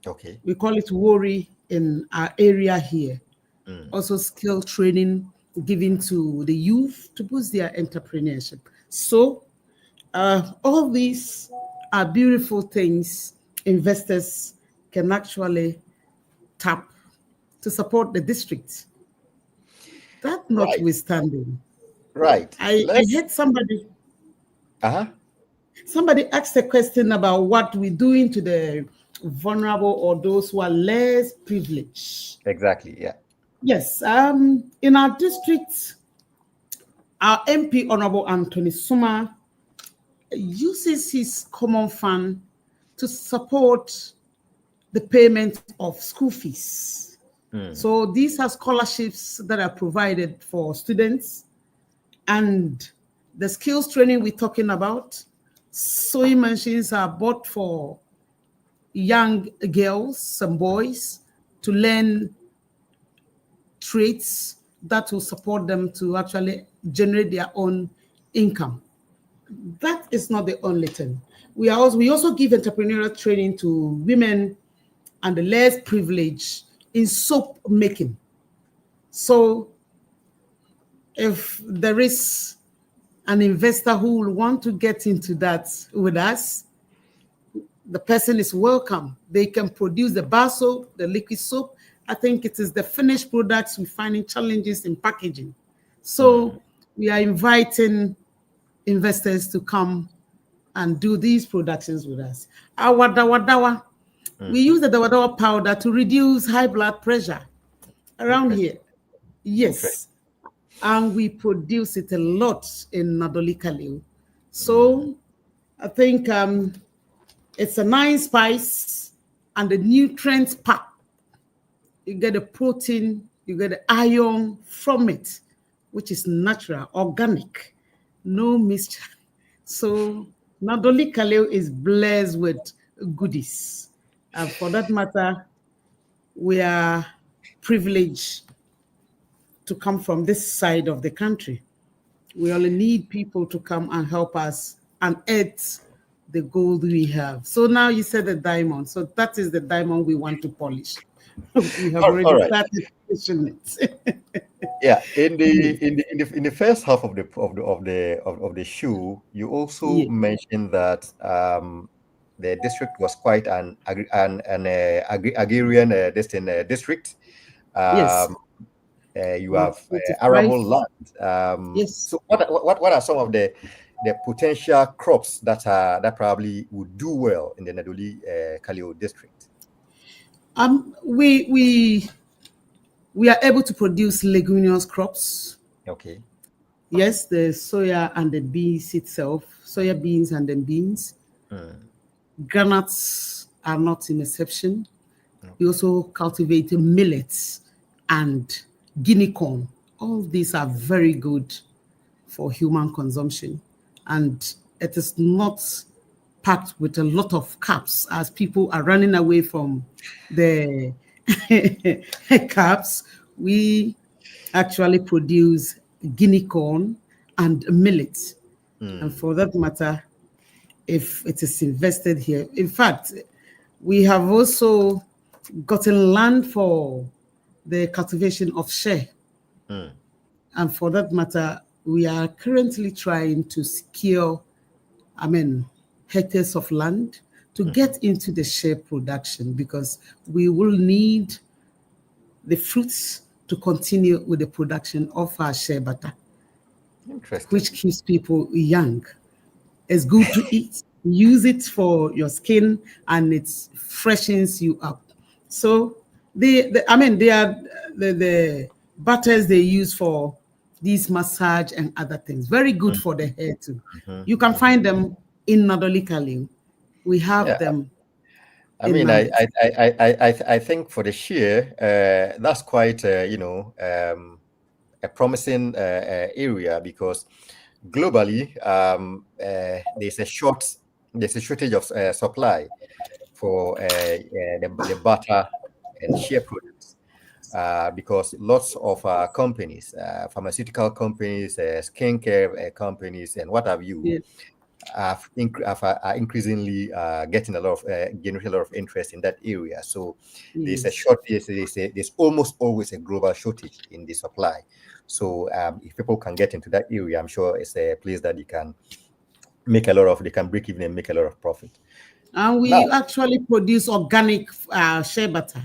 Okay. We call it wori in our area here. Also skill training given to the youth to boost their entrepreneurship. So all these are beautiful things investors can actually tap to support the district. That notwithstanding, right. I heard somebody somebody asked a question about what we're doing to the vulnerable or those who are less privileged. Exactly, yeah. Yes, in our district, our MP, Honorable Anthony Suma, uses his common fund to support the payment of school fees. So these are scholarships that are provided for students, and the skills training we're talking about, sewing machines are bought for young girls and boys to learn trades that will support them to actually generate their own income. That is not the only thing. We also give entrepreneurial training to women and the less privileged in soap making. So if there is an investor who will want to get into that with us, the person is welcome. They can produce the bar soap, the liquid soap. I think it is the finished products we're finding challenges in packaging. So we are inviting investors to come and do these productions with us. Our dawa, we use the dawa powder to reduce high blood pressure around here. Yes. And we produce it a lot in Nadowli Kaleo. So I think it's a nice spice and the nutrients pack. You get the protein, you get the iron from it, which is natural, organic, no mixture. So Nadowli Kaleo is blessed with goodies. And for that matter, we are privileged to come from this side of the country. We only need people to come and help us unearth the gold we have. So now you said the diamond. So that is the diamond we want to polish. We have All already right. started polishing it. Yeah, in the first half of the show, you also Yeah. mentioned that the district was quite an agrarian district. Yes. Um, you About have 45. arable land. Yes. So what are some of the potential crops that probably would do well in the Nadowli Kaleo district? We are able to produce leguminous crops. Okay. Yes, the soya and the beans itself, soya beans and the beans. Granuts are not an exception. We also cultivate millets and guinea corn. All these are very good for human consumption. And it is not packed with a lot of caps as people are running away from the caps. We actually produce guinea corn and millet. And for that matter, if it is invested here, in fact, we have also gotten land for the cultivation of shea. And for that matter, we are currently trying to secure, hectares of land to get into the shea production because we will need the fruits to continue with the production of our shea butter, Interesting. which keeps people young. It's good to eat. Use it for your skin, and it freshens you up. So they are the butters they use for these massage and other things. Very good for the hair too. You can find them in Nadowli Kaleo. We have Yeah. them. I mean, I think for the shear, that's quite a promising area because globally there's a shortage of supply for the butter and shear products because lots of companies, pharmaceutical companies, skincare companies, and what have you. Yes. Are increasingly getting generating a lot of interest in that area. So there's a shortage. There's almost always a global shortage in the supply. So if people can get into that area, I'm sure it's a place that they can they can break even and make a lot of profit. And we actually produce organic shea butter.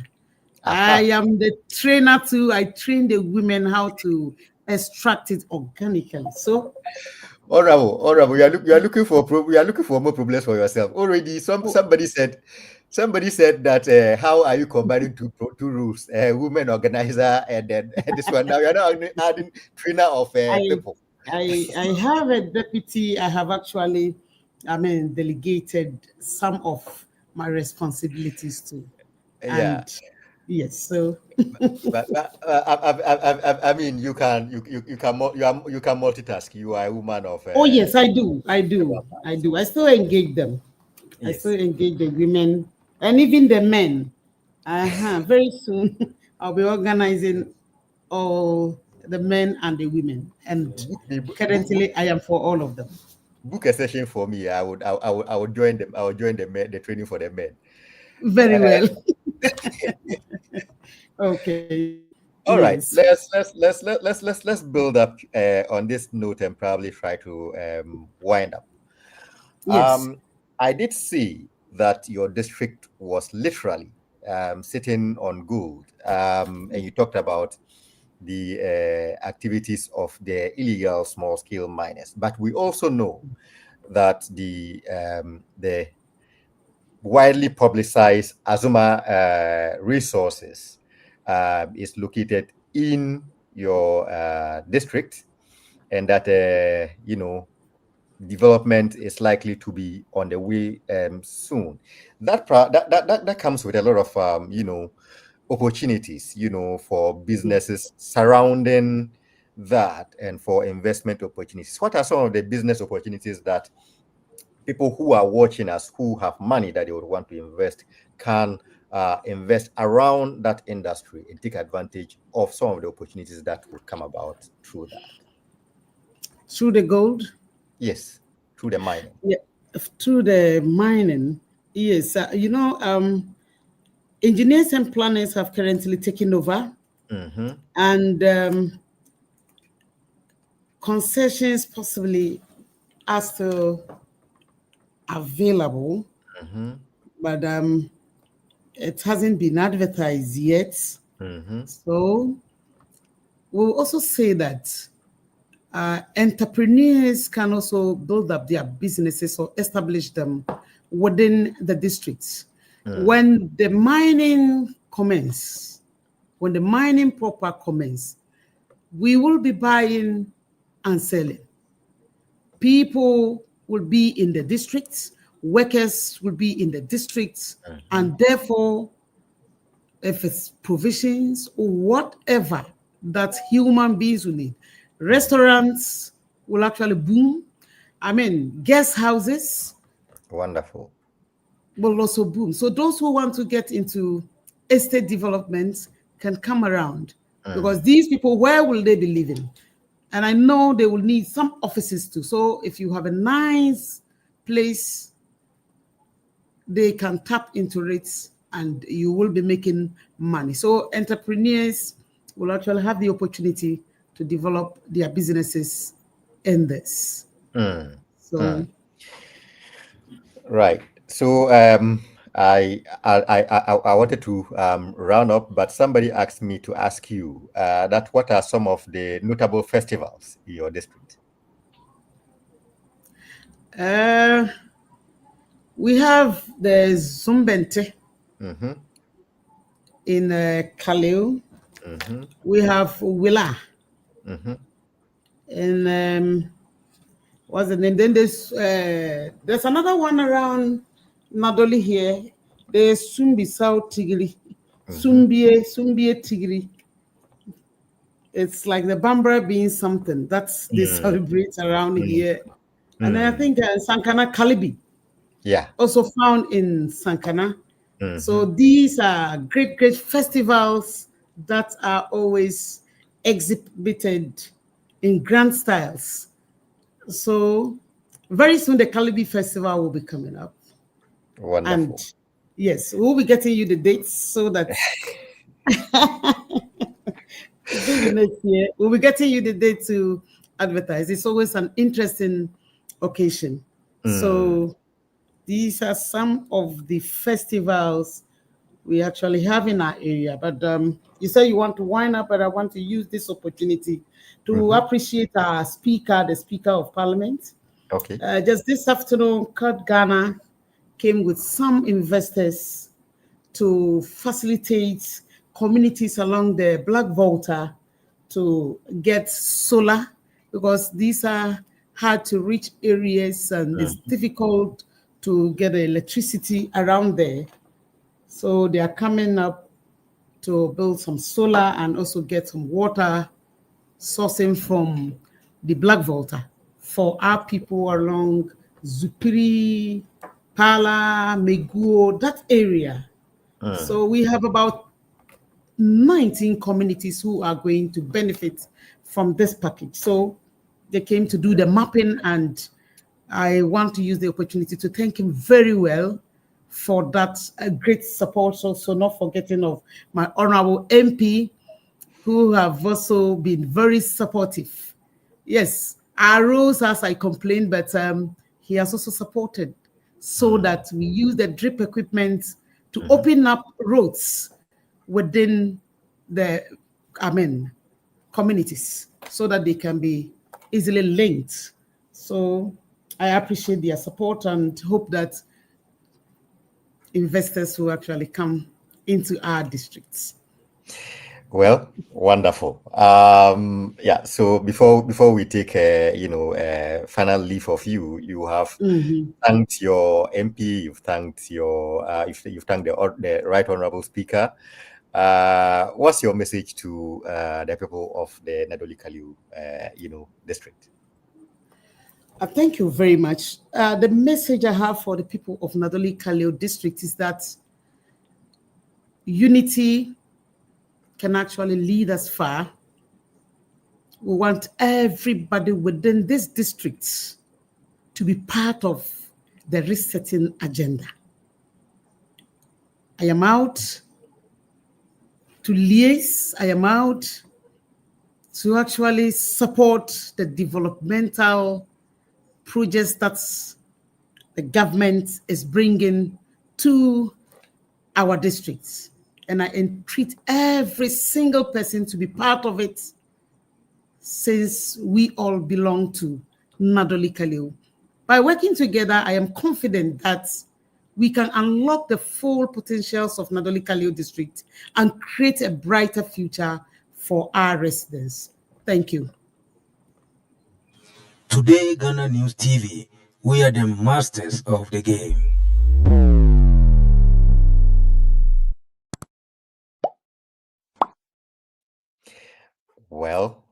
I am the trainer too. I train the women how to extract it organically. So Honorable, you are looking for more problems for yourself. Already, somebody said that how are you combining two rules, women organizer and then this one. Now you're not adding trainer of people. I have a deputy. I have actually, delegated some of my responsibilities to. Yeah. And yes, so. But I mean, you can multitask. You are a woman of. Oh yes, I do. I still engage them. Yes. I still engage the women and even the men. Very soon, I'll be organizing all the men and the women. And currently, I am for all of them. Book a session for me. I would join them. I would join the training for the men. Very well. Okay. All right. Yes. Let's build up on this note and probably try to wind up. Yes. I did see that your district was literally sitting on gold, and you talked about the activities of the illegal small-scale miners. But we also know that the widely publicized Azuma resources is located in your district, and that development is likely to be on the way soon. That comes with a lot of opportunities, for businesses surrounding that and for investment opportunities. What are some of the business opportunities that people who are watching us, who have money that they would want to invest, can invest around that industry and take advantage of some of the opportunities that would come about through that? Through the gold? Yes, through the mining. Yeah, through the mining. Yes, engineers and planners have currently taken over, and concessions possibly are still available, but it hasn't been advertised yet. So we'll also say that entrepreneurs can also build up their businesses or establish them within the districts. When the mining commence, when the mining proper commence, we will be buying and selling. People will be in the districts, workers will be in the districts, and therefore, if it's provisions or whatever that human beings will need, restaurants will actually boom. I mean, guest houses. Wonderful. Will also boom. So those who want to get into estate development can come around, because these people, where will they be living? And I know they will need some offices too. So if you have a nice place, they can tap into it and you will be making money. So entrepreneurs will actually have the opportunity to develop their businesses in this. Right. So I wanted to round up, but somebody asked me to ask you that what are some of the notable festivals in your district? We have the Zumbente in Kaleo. We have Willa. And what's the name? Then there's another one around Nadowli here. There's Sumbi South Tigiri. Sumbie Tigiri. It's like the Bambara being something. That's they celebrate around here. And then I think Sankana Kalibi. Yeah. Also found in Sankana. So these are great festivals that are always exhibited in grand styles. So very soon the Kalibi Festival will be coming up. Wonderful. And yes, we'll be getting you the dates so that next year we'll be getting you the date to advertise. It's always an interesting occasion. So these are some of the festivals we actually have in our area. But you say you want to wind up, but I want to use this opportunity to appreciate our speaker, the Speaker of Parliament. Okay. Just this afternoon, Ghana came with some investors to facilitate communities along the Black Volta to get solar, because these are hard to reach areas and it's difficult to get electricity around there. So they are coming up to build some solar and also get some water sourcing from the Black Volta for our people along Zupiri, Pala, Meguo, that area. So we have about 19 communities who are going to benefit from this package. So they came to do the mapping, and I want to use the opportunity to thank him very well for that great support. Also, not forgetting of my honorable MP, who have also been very supportive. Yes, I rose as I complained, but he has also supported so that we use the drip equipment to open up roads within the, communities so that they can be easily linked. So I appreciate their support and hope that investors will actually come into our districts. Well, wonderful. Yeah. So before we take final leave of you, you have thanked your MP, you've thanked your you've thanked the Right Honorable Speaker. What's your message to the people of the Nadowli Kaleo, district? Thank you very much. The message I have for the people of Nadowli Kaleo district is that unity can actually lead us far. We want everybody within this district to be part of the resetting agenda. I am out to liaise. I am out to actually support the developmental projects that the government is bringing to our districts. And I entreat every single person to be part of it, since we all belong to Nadowli Kaleo. By working together, I am confident that we can unlock the full potentials of Nadowli Kaleo district and create a brighter future for our residents. Thank you. Today, Ghana News TV, we are the masters of the game. Well,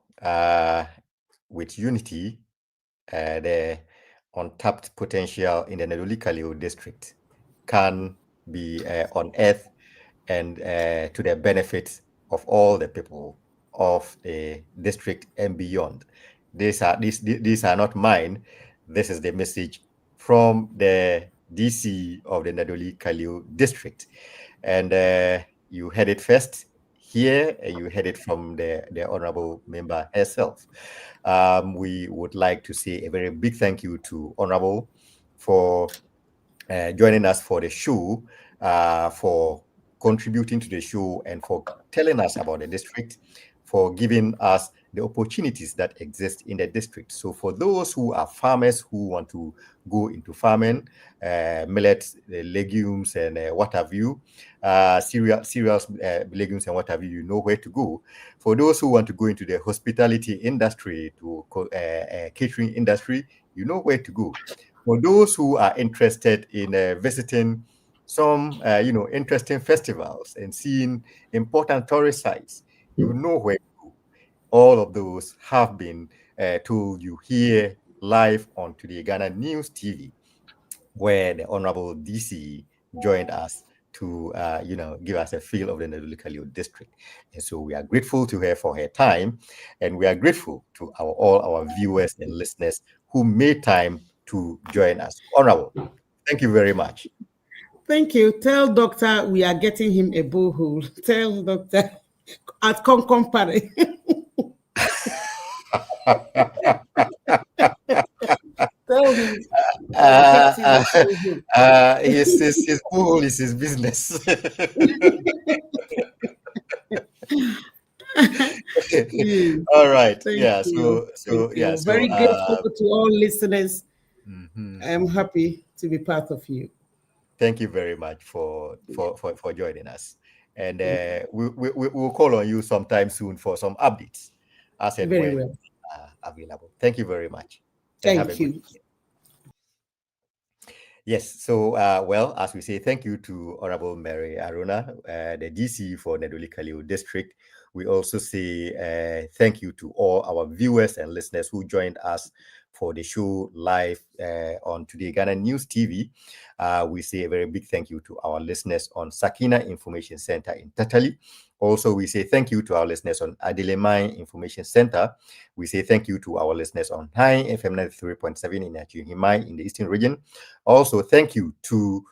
with unity, the untapped potential in the Nadowli Kaleo district can be unearthed and to the benefit of all the people of the district and beyond. These are not mine. This is the message from the DCE of the Nadowli Kaleo district. And you heard it first here, and you heard it from the honorable member herself. We would like to say a very big thank you to Honorable for joining us for the show, for contributing to the show, and for telling us about the district, for giving us the opportunities that exist in the district. So for those who are farmers who want to go into farming, millets, legumes, and what have you, cereals, legumes, and what have you, you know where to go. For those who want to go into the hospitality industry, to catering industry, you know where to go. For those who are interested in visiting some, interesting festivals and seeing important tourist sites, you know where to go. All of those have been told you here live on Today Ghana News TV, where the Honorable DC joined us to, give us a feel of the Nadowli Kaleo district. And so we are grateful to her for her time, and we are grateful to all our viewers and listeners who made time to join us. Honorable, thank you very much. Thank you. Tell Doctor we are getting him a borehole. Tell Doctor at Concompare. Tell him. His borehole is his business. All right. Thank you. Very grateful to all listeners. I'm happy to be part of you. Thank you very much for joining us, and we'll call on you sometime soon for some updates as and Very when well. Available. Thank you very much. Thank you. Yes, so well, as we say, thank you to Honorable Mary Aruna, the DC for Nadowli Kaleo district. We also say thank you to all our viewers and listeners who joined us for the show live on Today Ghana News TV. We say a very big thank you to our listeners on Sakina Information Center in Tatali. Also, we say thank you to our listeners on Adelemai Information Center. We say thank you to our listeners on High FM 93.7 in Achuhimai in the Eastern region. Also, thank you to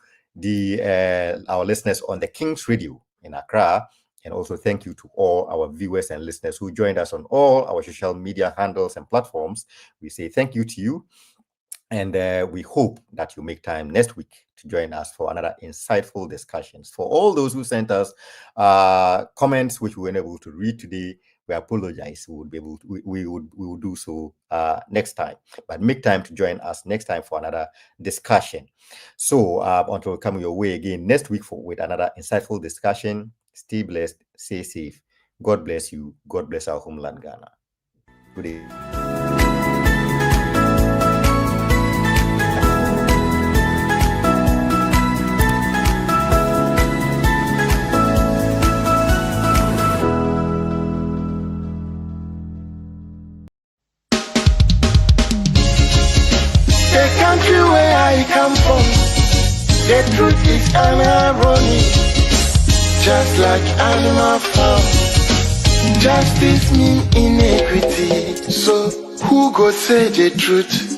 our listeners on the King's Radio in Accra. And also thank you to all our viewers and listeners who joined us on all our social media handles and platforms. We say thank you to you. And we hope that you make time next week to join us for another insightful discussions. For all those who sent us comments which we were unable to read today, we apologize. We will do so next time. But make time to join us next time for another discussion. So until we come your way again next week with another insightful discussion, stay blessed, stay safe. God bless you. God bless our homeland, Ghana. Good day. The country where I come from, the truth is an irony. just like animal farm. Justice mean inequity. So who go say the truth?